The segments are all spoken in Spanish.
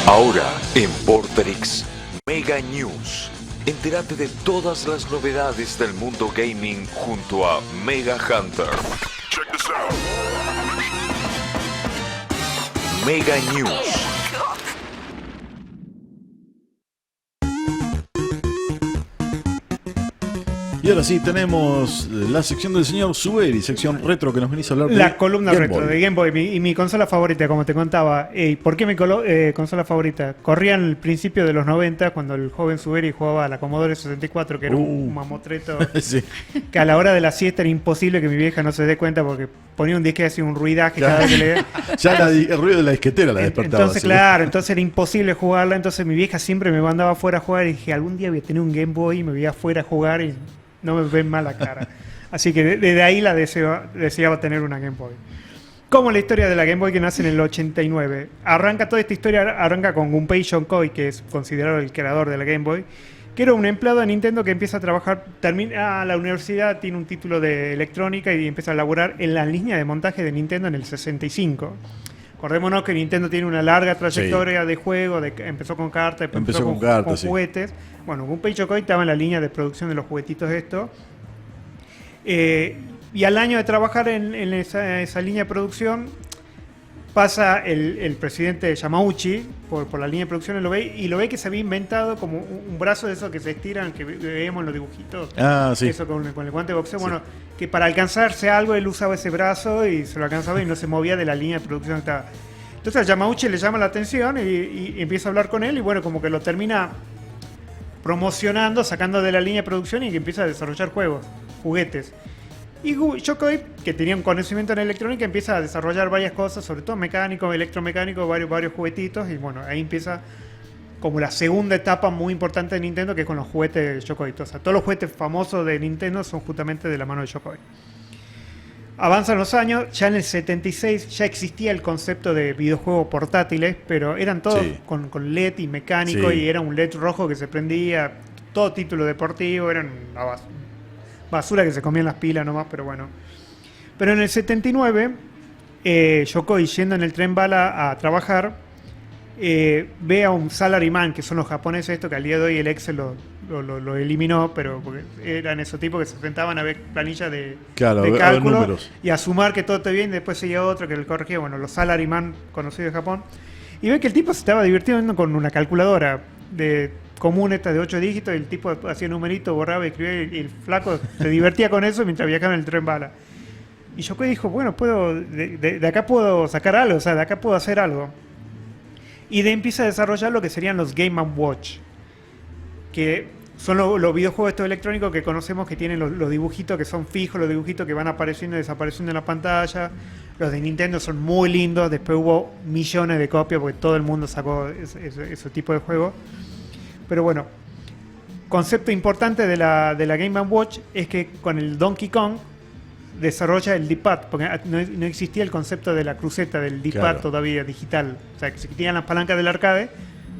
Ahora en Vorterix Mega News. Entérate de todas las novedades del mundo gaming junto a Mega Hunter. Check this out. Mega News. Y ahora sí, tenemos la sección del señor Suberi, sección retro que nos venís a hablar de la columna Game retro Boy. de Game Boy y mi consola favorita, como te contaba. ¿Por qué mi consola favorita? Corría en el principio de los 90, cuando el joven Suberi jugaba a la Commodore 64, que era un mamotreto Sí. que a la hora de la siesta era imposible que mi vieja no se dé cuenta porque ponía un disque y hacía un ruidaje cada vez que le... Ya el ruido de la disquetera la despertaba. Entonces, así. claro, entonces era imposible jugarla. Entonces mi vieja siempre me mandaba afuera a jugar y dije, algún día voy a tener un Game Boy y me voy afuera a jugar y no me ven mal la cara. Así que desde ahí deseaba tener una Game Boy. Como la historia de la Game Boy que nace en el 89. Toda esta historia arranca con Gunpei Yokoi, que es considerado el creador de la Game Boy, que era un empleado de Nintendo que empieza a trabajar, termina la universidad, tiene un título de electrónica y empieza a laburar en la línea de montaje de Nintendo en el 65. Acordémonos que Nintendo tiene una larga trayectoria de juego, empezó con cartas, después empezó con juguetes. Bueno, Gunpei Yokoi estaba en la línea de producción de los juguetitos estos. Y al año de trabajar en esa línea de producción, pasa el presidente Yamauchi por la línea de producción y lo ve que se había inventado como un brazo de esos que se estiran, que vemos en los dibujitos. Ah, sí. Eso con el guante de boxeo. Sí. Bueno, que para alcanzarse algo él usaba ese brazo y se lo alcanzaba y no se movía de la línea de producción que estaba. Entonces a Yamauchi le llama la atención y empieza a hablar con él y bueno, como que lo termina promocionando, sacando de la línea de producción y que empieza a desarrollar juguetes. Y Yokoi, que tenía un conocimiento en electrónica, empieza a desarrollar varias cosas, sobre todo mecánico, electromecánico, varios juguetitos. Y bueno, ahí empieza como la segunda etapa muy importante de Nintendo, que es con los juguetes de Yokoi. O sea, todos los juguetes famosos de Nintendo son justamente de la mano de Yokoi. Avanzan los años, ya en el 76 ya existía el concepto de videojuegos portátiles, pero eran todos con LED y mecánico, y era un LED rojo que se prendía, todo título deportivo, eran una basura que se comían las pilas nomás, pero bueno. Pero en el 79, Yokoi, yendo en el tren bala a trabajar, ve a un salaryman, que son los japoneses, esto que al día de hoy el Excel lo eliminó, pero porque eran esos tipos que se sentaban a ver planillas de cálculo y a sumar que todo esté bien, después seguía otro que le corregía, bueno, los salaryman conocidos de Japón, y ve que el tipo se estaba divirtiendo con una calculadora común esta de 8 dígitos, y el tipo hacía numeritos, borraba y escribía, y el flaco se divertía con eso mientras viajaba en el tren bala. Y Yokoi dijo, bueno, de acá puedo sacar algo, o sea, de acá puedo hacer algo. Y empieza a desarrollar lo que serían los Game & Watch, que son los videojuegos estos electrónicos que conocemos, que tienen los dibujitos que son fijos, los dibujitos que van apareciendo y desapareciendo en la pantalla. Los de Nintendo son muy lindos, después hubo millones de copias porque todo el mundo sacó ese tipo de juegos. Pero bueno, concepto importante de la Game & Watch es que con el Donkey Kong desarrolla el D-pad, porque no existía el concepto de la cruceta del D-pad todavía digital. O sea, que existían las palancas del arcade,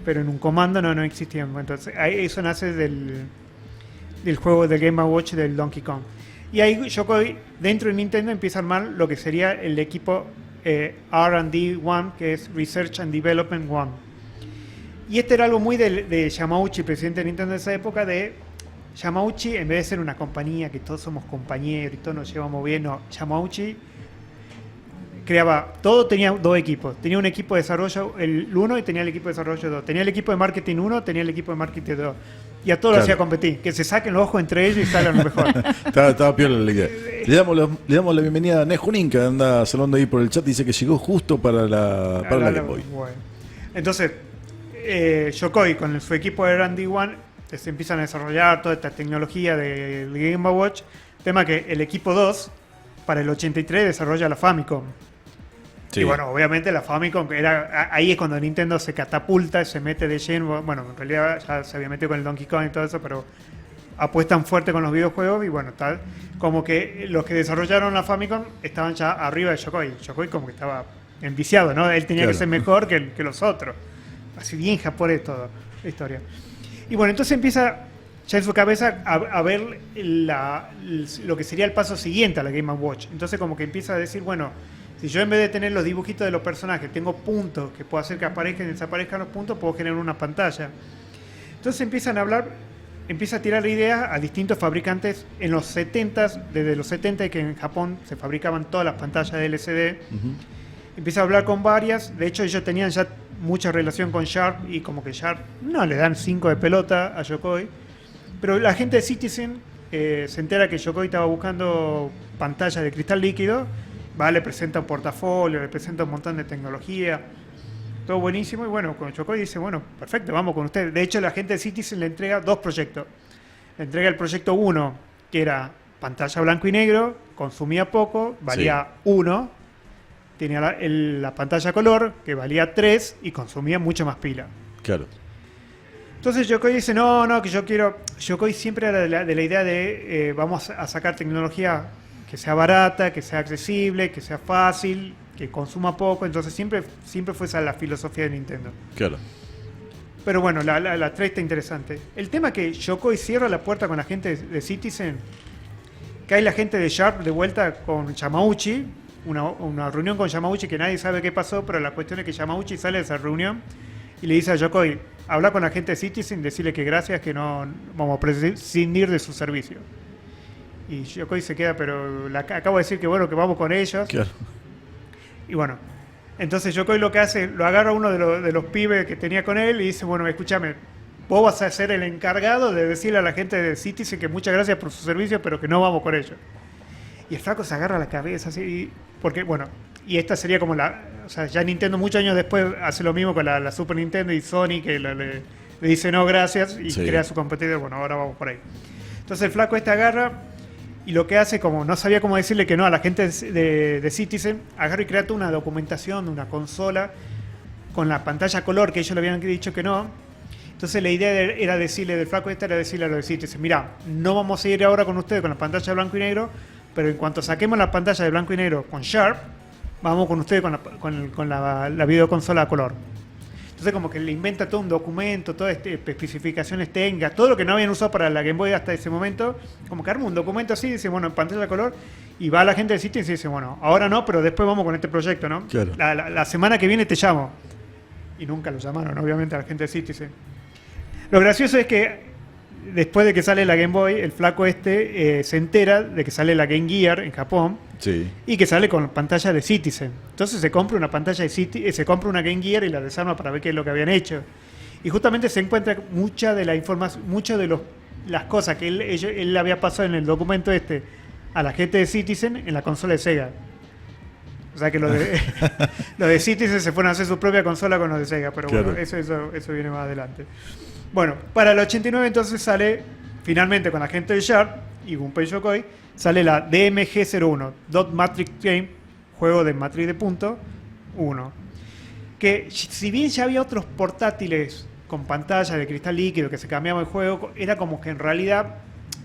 pero en un comando no existían. Entonces, eso nace del juego de Game & Watch del Donkey Kong. Y ahí Yokoi, dentro de Nintendo, empieza a armar lo que sería el equipo R&D 1, que es Research and Development 1. Y este era algo muy de Yamauchi, presidente de Nintendo de esa época, de Yamauchi, en vez de ser una compañía que todos somos compañeros y todos nos llevamos bien, no, Yamauchi creaba, todo tenía dos equipos. Tenía un equipo de desarrollo, el 1, y tenía el equipo de desarrollo 2. Tenía el equipo de marketing 1, tenía el equipo de marketing 2. Y a todos lo hacía competir, que se saquen los ojos entre ellos y salgan lo mejor. Estaba piola la idea. Le damos la bienvenida a Nejunin, que anda saludando ahí por el chat, dice que llegó justo para la Game Boy. Bueno. Entonces, Yokoi con su equipo de R&D 1 se empiezan a desarrollar toda esta tecnología de Game & Watch. Tema que el equipo 2 para el 83 desarrolla la Famicom. Sí. Y bueno, obviamente la Famicom ahí es cuando Nintendo se catapulta, se mete de lleno. Bueno, en realidad ya se había metido con el Donkey Kong y todo eso, pero apuestan fuerte con los videojuegos. Y bueno, tal como que los que desarrollaron la Famicom estaban ya arriba de Yokoi. Yokoi como que estaba enviciado, ¿no? Él tenía que ser mejor que los otros. Así bien japonés toda la historia. Y bueno, entonces empieza ya en su cabeza a ver lo que sería el paso siguiente a la Game & Watch. Entonces como que empieza a decir, bueno, Si yo en vez de tener los dibujitos de los personajes, tengo puntos que puedo hacer que aparezcan y desaparezcan los puntos, puedo generar una pantalla. Entonces empiezan a hablar, empieza a tirar ideas a distintos fabricantes en los 70s, desde los 70 que en Japón se fabricaban todas las pantallas de LCD. Empieza a hablar con varias, de hecho ellos tenían ya mucha relación con Sharp y como que Sharp no le dan 5 de pelota a Yokoi, pero la gente de Citizen se entera que Yokoi estaba buscando pantallas de cristal líquido, le presenta un portafolio, le presenta un montón de tecnología, todo buenísimo, y bueno, con Yokoi dice, bueno, perfecto, vamos con usted. De hecho, la gente de Citizen le entrega 2 proyectos. Le entrega el proyecto 1, que era pantalla blanco y negro, consumía poco, valía 1, tenía la pantalla color, que valía 3 y consumía mucho más pila. Claro. Entonces Yokoi dice, no, que yo quiero... Yokoi siempre era de la idea de vamos a sacar tecnología que sea barata, que sea accesible, que sea fácil, que consuma poco. Entonces siempre fue esa la filosofía de Nintendo. Claro. Pero bueno, la 3 está interesante. El tema es que Yokoi cierra la puerta con la gente de Citizen, que hay la gente de Sharp de vuelta con Yamauchi, una reunión con Yamauchi que nadie sabe qué pasó, pero la cuestión es que Yamauchi sale de esa reunión y le dice a Yokoi, habla con la gente de Citizen, decirle que gracias, que no vamos a prescindir de su servicio. Y Yokoi se queda, pero acabo de decir que bueno, que vamos con ellos. Claro. Y bueno, entonces Yokoi lo que hace, lo agarra a uno de los pibes que tenía con él y dice, bueno, escúchame, vos vas a ser el encargado de decirle a la gente de Citizen que muchas gracias por su servicio, pero que no vamos con ellos. Y el flaco se agarra la cabeza así, porque bueno, y esta sería como o sea, ya Nintendo muchos años después hace lo mismo con la Super Nintendo y Sony, que le dice no gracias y crea su competidor, bueno, ahora vamos por ahí. Entonces el flaco agarra y lo que hace, como no sabía cómo decirle que no a la gente de Citizen, agarra y crea toda una documentación de una consola con la pantalla color que ellos le habían dicho que no. Entonces la idea era decirle, del flaco era decirle a los de Citizen, mira, no vamos a ir ahora con ustedes con la pantalla blanco y negro, pero en cuanto saquemos la pantalla de blanco y negro con Sharp, vamos con ustedes con la videoconsola a color. Entonces como que le inventa todo un documento, todas especificaciones técnicas, todo lo que no habían usado para la Game Boy hasta ese momento, como que arma un documento así, dice, bueno, en pantalla a color, y va a la gente de Citizen y dice, bueno, ahora no, pero después vamos con este proyecto, ¿no? Claro. La semana que viene te llamo. Y nunca lo llamaron, obviamente, a la gente de Citizen. Lo gracioso es que después de que sale la Game Boy, el flaco se entera de que sale la Game Gear en Japón. Sí. Y que sale con pantalla de Citizen. Entonces se compra una pantalla de Citizen, se compra una Game Gear y la desarma para ver qué es lo que habían hecho. Y justamente se encuentra mucha de la información, muchas de las cosas que él había pasado en el documento a la gente de Citizen en la consola de Sega. O sea que los de Citizen se fueron a hacer su propia consola con los de Sega, pero claro. Bueno, eso viene más adelante. Bueno, para el 89 entonces sale finalmente con la gente de Sharp y Gunpei Yokoi, sale la DMG-01, Dot Matrix Game, juego de matriz de punto 1. Que si bien ya había otros portátiles con pantalla de cristal líquido que se cambiaba el juego, era como que en realidad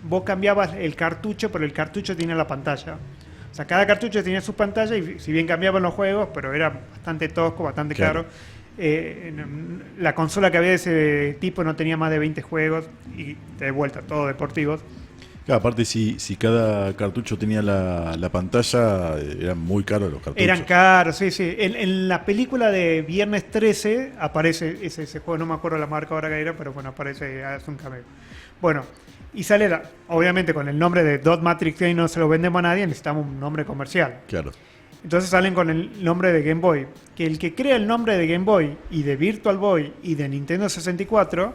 vos cambiabas el cartucho, pero el cartucho tenía la pantalla. O sea, cada cartucho tenía su pantalla y si bien cambiaban los juegos, pero era bastante tosco, bastante caro. La consola que había de ese tipo no tenía más de 20 juegos y de vuelta, todos deportivos. Claro, aparte si cada cartucho tenía la pantalla, eran muy caros los cartuchos. Eran caros, sí. En la película de Viernes 13 aparece ese juego, no me acuerdo la marca ahora que era, pero bueno, aparece, hace un cameo. Bueno, y sale, obviamente con el nombre de Dot Matrix Game no se lo vendemos a nadie, necesitamos un nombre comercial. Claro. Entonces salen con el nombre de Game Boy. Que el que crea el nombre de Game Boy y de Virtual Boy y de Nintendo 64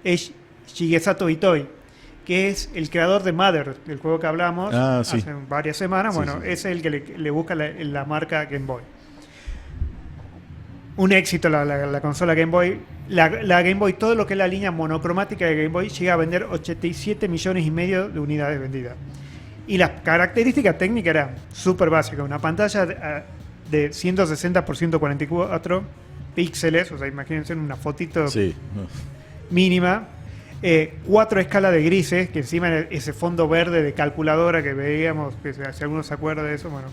es Shigesato Itoi, que es el creador de Mother, del juego que hablamos hace varias semanas. Bueno, ese es el que le busca la marca Game Boy. Un éxito la consola Game Boy. La Game Boy, todo lo que es la línea monocromática de Game Boy, llega a vender 87 millones y medio de unidades vendidas. Y las características técnicas eran súper básicas. Una pantalla de 160 por 144 píxeles, o sea, imagínense una fotito mínima. 4 escalas de grises, que encima ese fondo verde de calculadora que veíamos, que si alguno se acuerda de eso, bueno.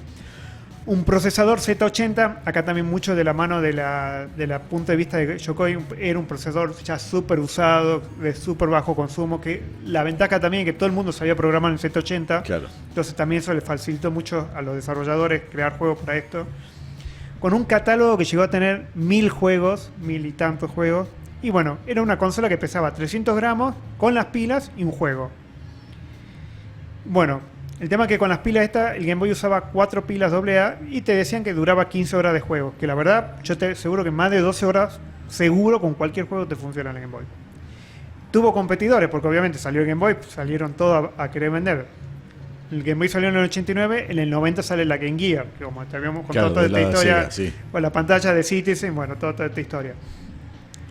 Un procesador Z80, acá también mucho de la mano de la punto de vista de Yokoi, era un procesador ya súper usado, de súper bajo consumo, que la ventaja también es que todo el mundo sabía programar en Z80, Claro. entonces también eso le facilitó mucho a los desarrolladores crear juegos para esto. Con un catálogo que llegó a tener 1000 juegos, 1000 y tantos juegos, y bueno, era una consola que pesaba 300 gramos con las pilas y un juego. Bueno, el tema es que con las pilas estas, el Game Boy usaba 4 pilas AA y te decían que duraba 15 horas de juego. Que la verdad, yo te aseguro que más de 12 horas, seguro con cualquier juego te funciona en el Game Boy. Tuvo competidores, porque obviamente salió el Game Boy, salieron todos a querer vender. El Game Boy salió en el 89, en el 90 sale la Game Gear, que como te habíamos contado toda esta historia, Sega, sí. con la pantalla de Citizen, bueno, toda esta historia.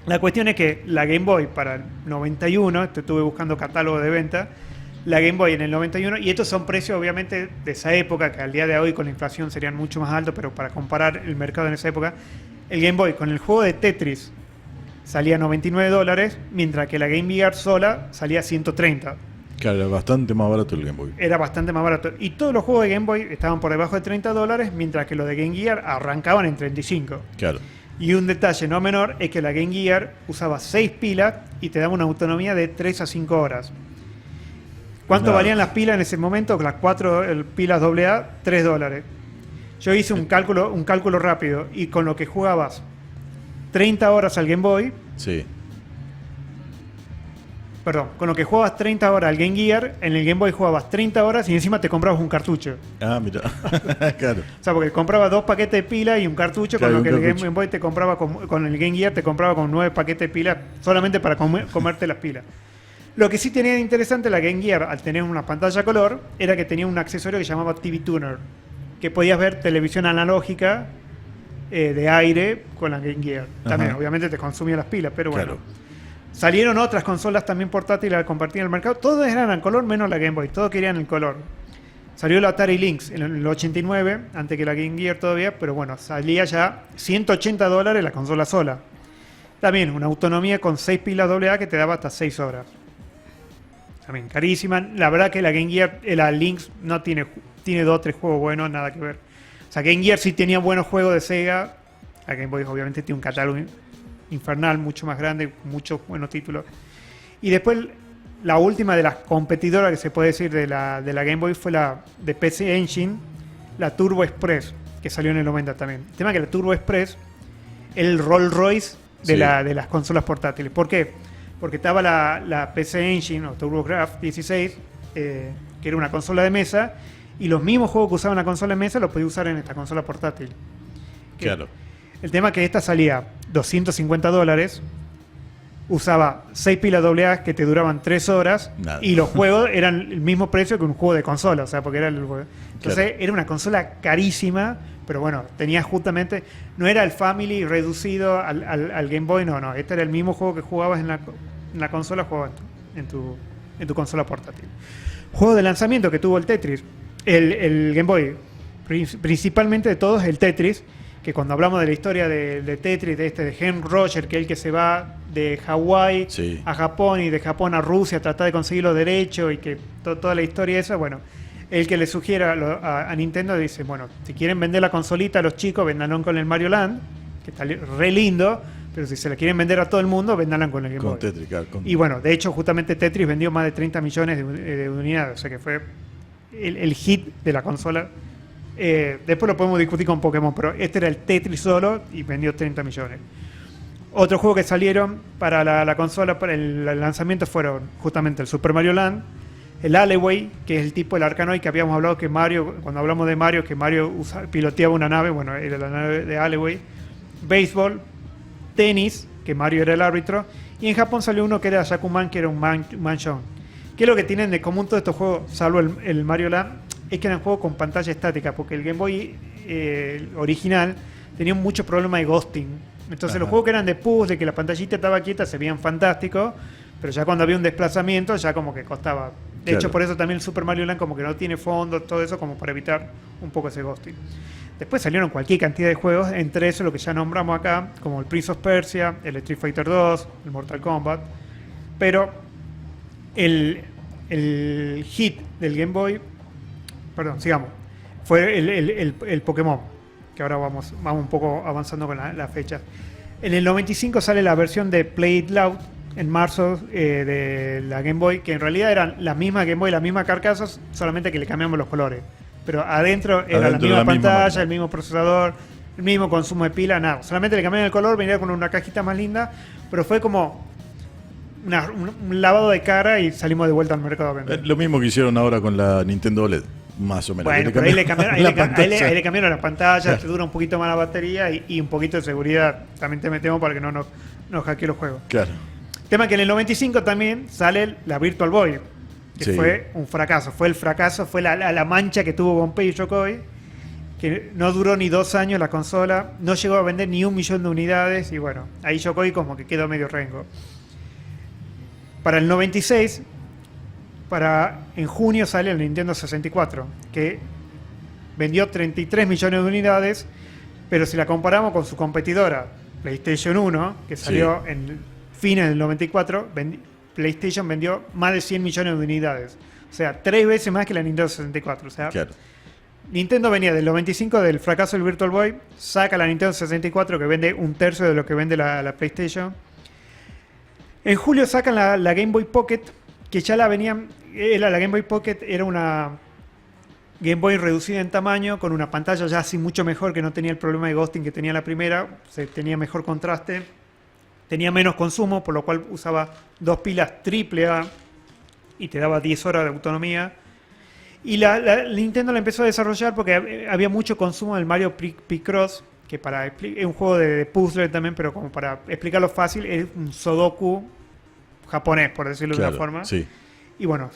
La cuestión es que la Game Boy para el 91, estuve buscando catálogo de venta, la Game Boy en el 91, y estos son precios obviamente de esa época, que al día de hoy con la inflación serían mucho más altos, pero para comparar el mercado en esa época, el Game Boy con el juego de Tetris salía $99, mientras que la Game Gear sola salía 130. Claro, era bastante más barato el Game Boy. Era bastante más barato. Y todos los juegos de Game Boy estaban por debajo de $30, mientras que los de Game Gear arrancaban en 35. Claro. Y un detalle no menor es que la Game Gear usaba 6 pilas y te daba una autonomía de 3 a 5 horas. ¿Cuánto Nada. valían las pilas en ese momento? Las 4 pilas AA, $3. Yo hice un cálculo rápido y con lo que jugabas 30 horas al Game Boy, Sí. perdón, con lo que jugabas 30 horas al Game Gear, en el Game Boy jugabas 30 horas y encima te comprabas un cartucho. Ah, mira. Claro. O sea, porque comprabas 2 paquetes de pilas y un cartucho, Claro, con lo que un el cartucho. Game Boy te compraba con el Game Gear te compraba con 9 paquetes de pilas solamente para comerte las pilas. Lo que sí tenía de interesante la Game Gear, al tener una pantalla color, era que tenía un accesorio que se llamaba TV Tuner, que podías ver televisión analógica de aire con la Game Gear. También, Ajá. obviamente, te consumía las pilas, pero bueno. Claro. Salieron otras consolas también portátiles a compartir en el mercado. Todos eran en color, menos la Game Boy. Todos querían el color. Salió el Atari Lynx en el 89, antes que la Game Gear todavía, pero bueno, salía ya $180 la consola sola. También una autonomía con 6 pilas AA que te daba hasta 6 horas. También carísima. La verdad que la Game Gear, la Lynx, no tiene 2 o 3 juegos buenos, nada que ver. O sea, Game Gear sí tenía buenos juegos de Sega. La Game Boy obviamente tiene un catálogo infernal, mucho más grande, muchos buenos títulos. Y después la última de las competidoras que se puede decir de la Game Boy fue la de PC Engine, la Turbo Express, que salió en el 90 también. El tema es que la Turbo Express, el Rolls Royce de, Sí. de las consolas portátiles. ¿Por qué? Porque estaba la PC Engine o TurboGrafx 16, que era una consola de mesa, y los mismos juegos que usaban la consola de mesa los podía usar en esta consola portátil. Claro. El tema es que esta salía $250, usaba 6 pilas AA que te duraban 3 horas, Nada. y los juegos eran el mismo precio que un juego de consola, o sea, porque era el juego. Entonces Claro. era una consola carísima, pero bueno, tenía justamente, no era el Family reducido al Game Boy, no, este era el mismo juego que jugabas en la consola, jugabas en tu consola portátil. Juego de lanzamiento que tuvo el Tetris, el Game Boy, principalmente de todos el Tetris, que cuando hablamos de la historia de Tetris, de Henry Roger, que es el que se va de Hawái Sí. a Japón y de Japón a Rusia a tratar de conseguir los derechos y que toda la historia esa, bueno, el que le sugiere a Nintendo dice, bueno, si quieren vender la consolita a los chicos, véndanlo con el Mario Land, que está re lindo, pero si se la quieren vender a todo el mundo, véndanla con el Game Con Boy. Tetris, claro. Y bueno, de hecho, justamente Tetris vendió más de 30 millones de unidades, o sea que fue el hit de la consola. Después lo podemos discutir con Pokémon, pero este era el Tetris solo y vendió 30 millones. Otros juegos que salieron para la consola, para el lanzamiento, fueron justamente el Super Mario Land, el Alleyway, que es el tipo del Arkanoid que habíamos hablado que Mario, cuando hablamos de Mario, que Mario piloteaba una nave, bueno, era la nave de Alleyway, béisbol, tenis, que Mario era el árbitro, y en Japón salió uno que era Yakuman, que era un mansion. ¿Qué es lo que tienen de común todos estos juegos, salvo el Mario Land? Es que eran juegos con pantalla estática, porque el Game Boy original tenía mucho problema de ghosting. Entonces Ajá. los juegos que eran de puzzle, que la pantallita estaba quieta, se veían fantásticos, pero ya cuando había un desplazamiento ya como que costaba. De hecho, Claro. por eso también el Super Mario Land como que no tiene fondos, todo eso, como para evitar un poco ese ghosting. Después salieron cualquier cantidad de juegos, entre eso lo que ya nombramos acá, como el Prince of Persia, el Street Fighter 2, el Mortal Kombat. Pero el hit del Game Boy, perdón, sigamos. fue el Pokémon, que ahora vamos un poco avanzando con la fecha. En el 95 sale la versión de Play It Loud, en marzo, de la Game Boy, que en realidad eran la misma Game Boy, la misma carcasa, solamente que le cambiamos los colores. Pero adentro era la misma pantalla, el mismo procesador, el mismo consumo de pila, nada. Solamente le cambiaron el color, venía con una cajita más linda, pero fue como un lavado de cara y salimos de vuelta al mercado a vender. Lo mismo que hicieron ahora con la Nintendo OLED, más o menos. Bueno, pero ahí le cambiaron la pantalla, Claro. te dura un poquito más la batería y un poquito de seguridad. También te metemos para que no nos hackee los juegos. Claro. Tema que en el 95 también sale la Virtual Boy, que Sí. fue un fracaso. Fue el fracaso, fue la mancha que tuvo Gunpei y Yokoi, que no duró ni 2 años la consola, no llegó a vender ni 1 millón de unidades y bueno, ahí Yokoi como que quedó medio rengo. Para el 96, en junio sale el Nintendo 64, que vendió 33 millones de unidades, pero si la comparamos con su competidora, PlayStation 1, que salió en fines del 94, PlayStation vendió más de 100 millones de unidades. O sea, 3 veces más que la Nintendo 64. O sea, Claro. Nintendo venía del 95 del fracaso del Virtual Boy, saca la Nintendo 64 que vende 1/3 de lo que vende la PlayStation. En julio sacan la Game Boy Pocket, que ya la Game Boy Pocket era una Game Boy reducida en tamaño, con una pantalla ya así mucho mejor, que no tenía el problema de ghosting que tenía la primera, tenía mejor contraste, tenía menos consumo, por lo cual usaba 2 pilas AAA y te daba 10 horas de autonomía. Y Nintendo la empezó a desarrollar porque había mucho consumo del Mario Picross, que es un juego de puzzle también, pero como para explicarlo fácil, es un Sudoku japonés, por decirlo de una forma. Sí. Y bueno,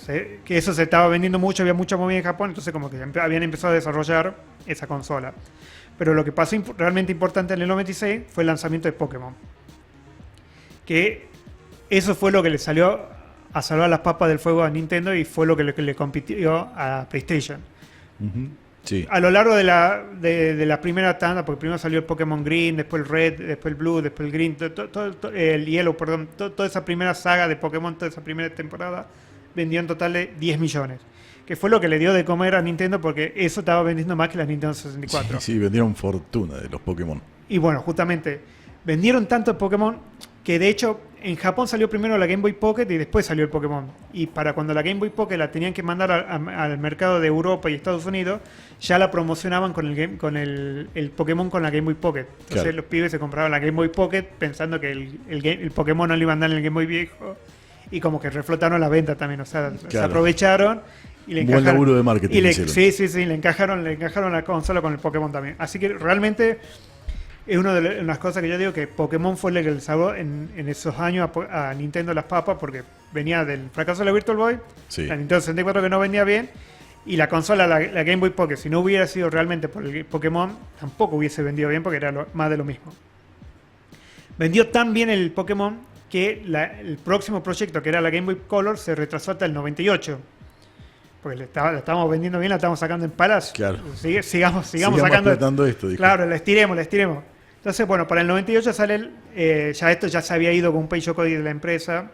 que eso se estaba vendiendo mucho, había mucha movida en Japón, entonces como que habían empezado a desarrollar esa consola. Pero lo que pasó realmente importante en el 96 fue el lanzamiento de Pokémon. Que eso fue lo que le salió a salvar las papas del fuego a Nintendo y fue lo que le compitió a PlayStation. Ujú. Sí. A lo largo de la primera tanda, porque primero salió el Pokémon Green, después el Red, después el Blue, después el Green, el Yellow, perdón, toda esa primera saga de Pokémon, toda esa primera temporada, vendió en total de 10 millones. Que fue lo que le dio de comer a Nintendo, porque eso estaba vendiendo más que la Nintendo 64. Sí, vendieron fortuna de los Pokémon. Y bueno, justamente, vendieron tanto Pokémon que de hecho en Japón salió primero la Game Boy Pocket y después salió el Pokémon. Y para cuando la Game Boy Pocket la tenían que mandar al mercado de Europa y Estados Unidos, ya la promocionaban con el Pokémon con la Game Boy Pocket. Entonces Claro. los pibes se compraban la Game Boy Pocket pensando que el Pokémon no le iban a dar en el Game Boy viejo. Y como que reflotaron la venta también. O sea, se Claro. aprovecharon y le Buen encajaron. laburo de marketing hicieron. Sí, le encajaron la consola con el Pokémon también. Así que realmente es una de las cosas que yo digo que Pokémon fue el que le salvó en esos años a Nintendo las papas, porque venía del fracaso de la Virtual Boy, Sí. la Nintendo 64 que no vendía bien, y la consola, la Game Boy Pocket, si no hubiera sido realmente por el Pokémon, tampoco hubiese vendido bien porque era más de lo mismo. Vendió tan bien el Pokémon que el próximo proyecto, que era la Game Boy Color, se retrasó hasta el 98. Porque la estábamos vendiendo bien, la estábamos sacando en palas. Claro. Sigamos sacando. Explotando esto, dijo. Claro, la estiremos. Entonces, bueno, para el 98 sale ya esto ya se había ido con Gunpei Yokoi de la empresa.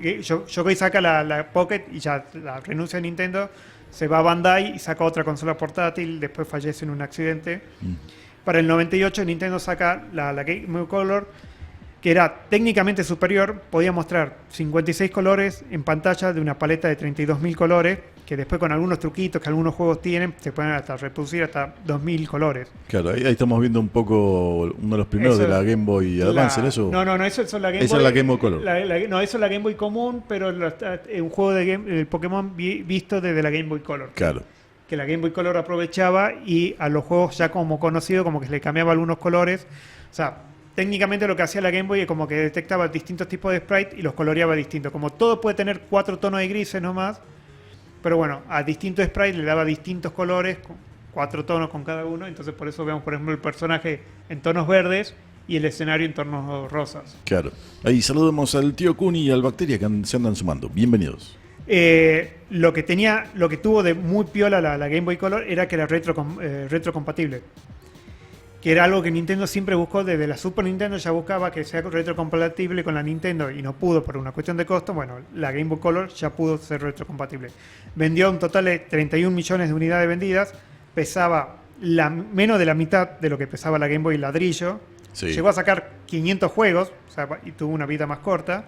Yokoi saca la Pocket y ya la renuncia a Nintendo. Se va a Bandai y saca otra consola portátil. Después fallece en un accidente. Para el 98 Nintendo saca la Game Boy Color, que era técnicamente superior. Podía mostrar 56 colores en pantalla de una paleta de 32.000 colores, que después con algunos truquitos que algunos juegos tienen, se pueden hasta reproducir hasta 2.000 colores. Claro, ahí estamos viendo un poco uno de los primeros Eso- de la Game Boy Advance, ¿en eso? No, eso es la Game Esa Boy. es la Game Boy Color. No, eso es la Game Boy común, pero es un juego de Pokémon visto desde la Game Boy Color. Claro. Que la Game Boy Color aprovechaba y a los juegos ya como conocidos, como que le cambiaba algunos colores. O sea, técnicamente lo que hacía la Game Boy es como que detectaba distintos tipos de sprite y los coloreaba distintos. Como todo puede tener 4 tonos de grises nomás, pero bueno, a distintos sprites le daba distintos colores, con 4 tonos con cada uno. Entonces por eso vemos, por ejemplo, el personaje en tonos verdes y el escenario en tonos rosas. Claro. Ahí saludamos al tío Kuni y al Bacteria que se andan sumando. Bienvenidos. Lo que tuvo de muy piola la Game Boy Color era que era retrocompatible. que era algo que Nintendo siempre buscó. Desde la Super Nintendo ya buscaba que sea retrocompatible con la Nintendo y no pudo por una cuestión de costo. Bueno, la Game Boy Color ya pudo ser retrocompatible. Vendió un total de 31 millones de unidades vendidas, pesaba menos de la mitad de lo que pesaba la Game Boy ladrillo. Sí. Llegó a sacar 500 juegos, o sea, y tuvo una vida más corta.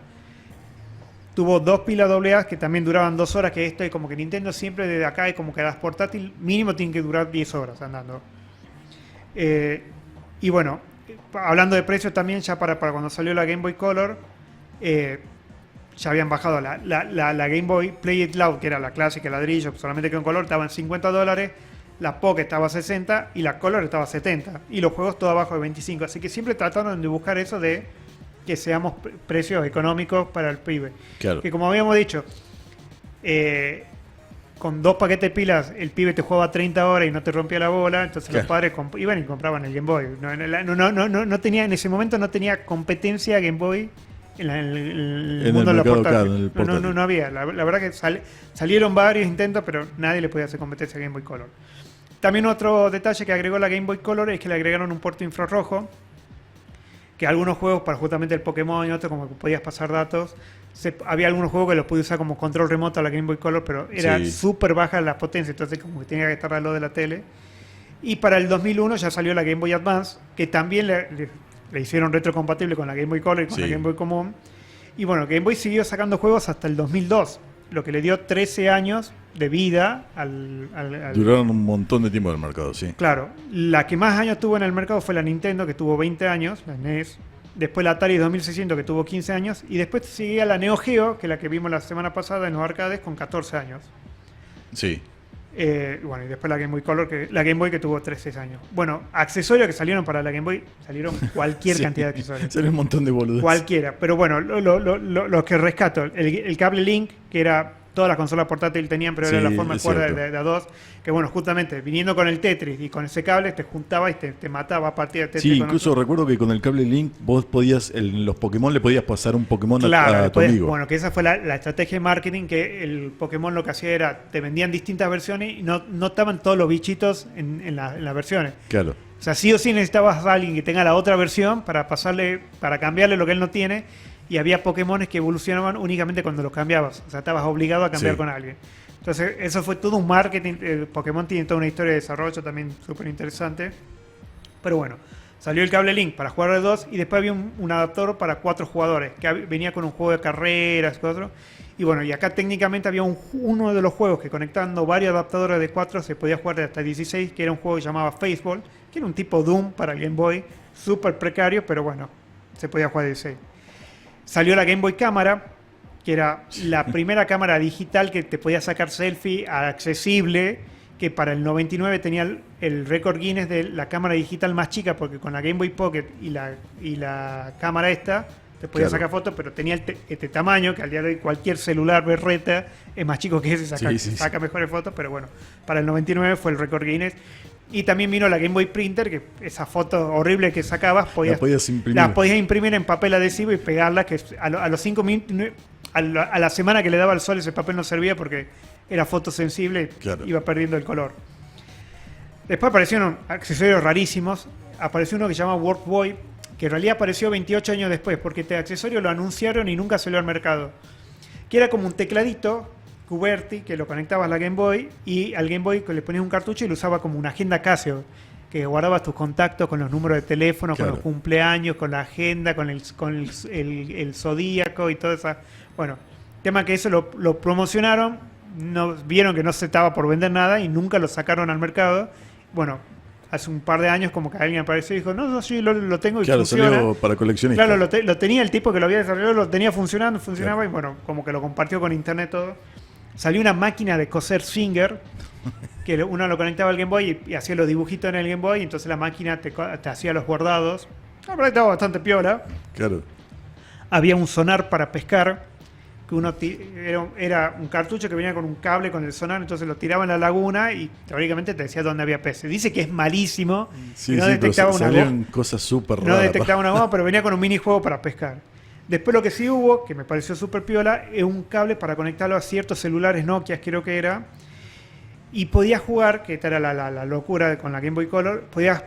Tuvo 2 pilas AA que también duraban 2 horas, que esto es como que Nintendo siempre desde acá es como que las portátil mínimo tienen que durar 10 horas andando. Y bueno, hablando de precios también, ya para cuando salió la Game Boy Color, ya habían bajado la Game Boy Play It Loud, que era la clásica ladrillo, solamente que en color, estaba en $50, la Pocket estaba a 60 y la Color estaba a 70. Y los juegos todo abajo de 25. Así que siempre trataron de buscar eso de que seamos precios económicos para el pibe. Claro. Que como habíamos dicho, con 2 paquetes de pilas el pibe te jugaba 30 horas y no te rompía la bola, entonces Claro. los padres iban y compraban el Game Boy. No tenía, en ese momento no tenía competencia Game Boy en el mundo de la mercado portátil. acá, en el portátil. No había. La verdad que salieron varios intentos, pero nadie le podía hacer competencia a Game Boy Color. También otro detalle que agregó la Game Boy Color es que le agregaron un puerto infrarrojo, que algunos juegos, para justamente el Pokémon y otros, como que podías pasar datos, había algunos juegos que los podía usar como control remoto a la Game Boy Color, pero era Sí. súper baja la potencia, entonces como que tenía que estar al lado de la tele. Y para el 2001 ya salió la Game Boy Advance, que también le hicieron retrocompatible con la Game Boy Color y con Sí. la Game Boy común. Y bueno, Game Boy siguió sacando juegos hasta el 2002, lo que le dio 13 años de vida al Duraron un montón de tiempo en el mercado, sí. Claro, la que más años tuvo en el mercado fue la Nintendo, que tuvo 20 años, la NES. Después la Atari 2600, que tuvo 15 años. Y después seguía la Neo Geo, que es la que vimos la semana pasada en los arcades, con 14 años. Sí. Bueno, y después la Game Boy Color, la Game Boy que tuvo 13 años. Bueno, accesorios que salieron para la Game Boy, salieron cualquier Sí. cantidad de accesorios. Salió un montón de boludos. Cualquiera. Pero bueno, lo que rescato, el cable Link, que era... Todas las consolas portátiles tenían, pero Sí, era la forma de es jugar cierto. de a dos. Que bueno, justamente viniendo con el Tetris y con ese cable te juntaba y te mataba a partir de Tetris. Sí, con incluso otro. recuerdo que con el cable Link vos podías, en los Pokémon le podías pasar un Pokémon Claro, a tu después, amigo. bueno, que esa fue la estrategia de marketing, que el Pokémon lo que hacía era, te vendían distintas versiones y no estaban todos los bichitos en las versiones. Claro. O sea, sí o sí necesitabas a alguien que tenga la otra versión para cambiarle lo que él no tiene. Y había Pokémones que evolucionaban únicamente cuando los cambiabas. O sea, estabas obligado a cambiar Sí. con alguien. Entonces, eso fue todo un marketing. Pokémon tiene toda una historia de desarrollo también súper interesante. Pero bueno, salió el cable Link para jugar de 2 y después había un adaptador para 4 jugadores que venía con un juego de carreras y otro. Y bueno, y acá técnicamente había uno de los juegos que conectando varios adaptadores de 4 se podía jugar de hasta 16, que era un juego que llamaba Faceball, que era un tipo Doom para el Game Boy, súper precario, pero bueno, se podía jugar de 16. Salió la Game Boy Cámara, que era la primera cámara digital que te podía sacar selfie accesible, que para el 99 tenía el récord Guinness de la cámara digital más chica, porque con la Game Boy Pocket y la cámara esta te podías Claro. sacar fotos, pero tenía este tamaño, que al día de hoy cualquier celular berreta es más chico que ese, saca mejores fotos, pero bueno, para el 99 fue el récord Guinness. Y también vino la Game Boy Printer, que esas fotos horribles que sacabas Las podías imprimir. las podías imprimir en papel adhesivo y pegarlas, que a los 5 minutos, a la semana que le daba el sol ese papel no servía porque era fotosensible y Claro. iba perdiendo el color. Después aparecieron accesorios rarísimos. Apareció uno que se llama Work Boy, que en realidad apareció 28 años después, porque este accesorio lo anunciaron y nunca salió al mercado. Que era como un tecladito QWERTY que lo conectabas a la Game Boy y al Game Boy le ponías un cartucho y lo usaba como una agenda Casio, que guardabas tus contactos con los números de teléfono, Claro. con los cumpleaños, con la agenda, con el zodíaco y todo eso. Bueno, tema que eso lo promocionaron, vieron que no se estaba por vender nada y nunca lo sacaron al mercado. Bueno, hace un par de años como que alguien apareció y dijo, no, sí, lo tengo y Claro, funciona. salió para coleccionistas. Claro, lo tenía el tipo que lo había desarrollado, lo tenía funcionando, funcionaba y bueno, como que lo compartió con internet todo. Salió una máquina de coser Singer, que uno lo conectaba al Game Boy y hacía los dibujitos en el Game Boy, y entonces la máquina te hacía los bordados. La verdad estaba bastante piola. Claro. Había un sonar para pescar, que era un cartucho que venía con un cable con el sonar, entonces lo tiraba en la laguna y teóricamente te decía dónde había peces. Dice que es malísimo, Sí, que no sí, detectaba pero una salían cosas súper raras. no detectaba una goma, pero venía con un minijuego para pescar. Después lo que sí hubo, que me pareció súper piola, es un cable para conectarlo a ciertos celulares Nokia, creo que era. Y podías jugar, que esta era la locura con la Game Boy Color, podías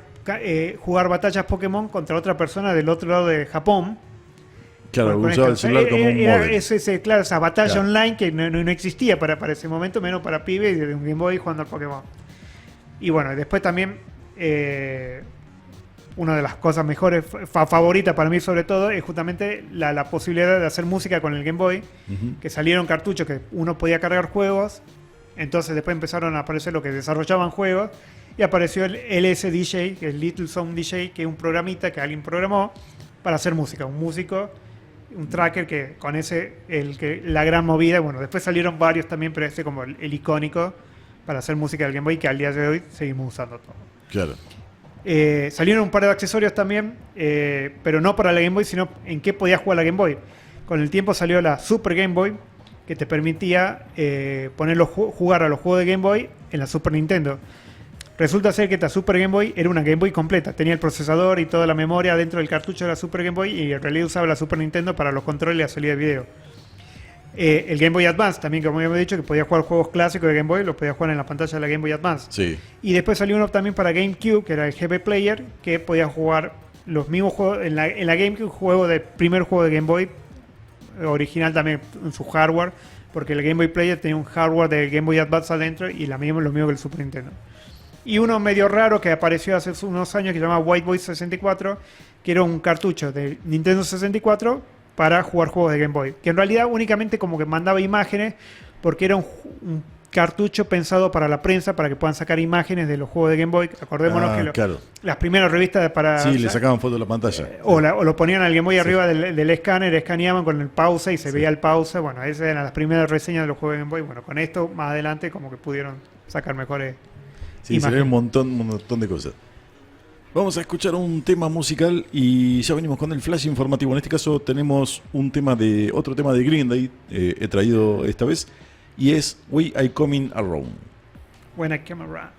jugar batallas Pokémon contra otra persona del otro lado de Japón. Claro, Con usaba el esto. celular como un móvil. Claro, esa batalla Claro. online que no existía para ese momento, menos para pibes de un Game Boy jugando al Pokémon. Y bueno, después también una de las cosas mejores, favoritas para mí sobre todo, es justamente la posibilidad de hacer música con el Game Boy, que salieron cartuchos que uno podía cargar juegos, entonces después empezaron a aparecer los que desarrollaban juegos, y apareció el LSDJ, que es Little Sound DJ, que es un programita que alguien programó para hacer música, un músico, un tracker que con ese, la gran movida. Bueno, después salieron varios también, pero este como el icónico para hacer música del Game Boy, que al día de hoy seguimos usando todo. Claro. Salieron un par de accesorios también, pero no para la Game Boy, sino en qué podías jugar la Game Boy. Con el tiempo salió la Super Game Boy, que te permitía jugar a los juegos de Game Boy en la Super Nintendo. Resulta ser que esta Super Game Boy era una Game Boy completa, tenía el procesador y toda la memoria dentro del cartucho de la Super Game Boy, y en realidad usaba la Super Nintendo para los controles y la salida de video. El Game Boy Advance también, como habíamos dicho, que podía jugar juegos clásicos de Game Boy, los podía jugar en la pantalla de la Game Boy Advance. Sí. Y después salió uno también para GameCube, que era el GB Player, que podía jugar los mismos juegos en la GameCube, primer juego de Game Boy original también en su hardware, porque el Game Boy Player tenía un hardware del Game Boy Advance adentro y lo mismo que el Super Nintendo. Y uno medio raro que apareció hace unos años que se llama White Boy 64, que era un cartucho de Nintendo 64 para jugar juegos de Game Boy, que en realidad únicamente como que mandaba imágenes, porque era un cartucho pensado para la prensa, para que puedan sacar imágenes de los juegos de Game Boy. Acordémonos que claro. las primeras revistas para... Sí, le sacaban fotos de la pantalla. o lo ponían al Game Boy arriba del escáner, escaneaban con el pausa y se veía el pausa. Bueno, esas eran las primeras reseñas de los juegos de Game Boy. Bueno, con esto más adelante como que pudieron sacar mejores Sí, imágenes. se ve un montón de cosas. Vamos a escuchar un tema musical y ya venimos con el flash informativo. En este caso tenemos otro tema de Green Day, he traído esta vez, y es We I Coming Around. When I Came Around.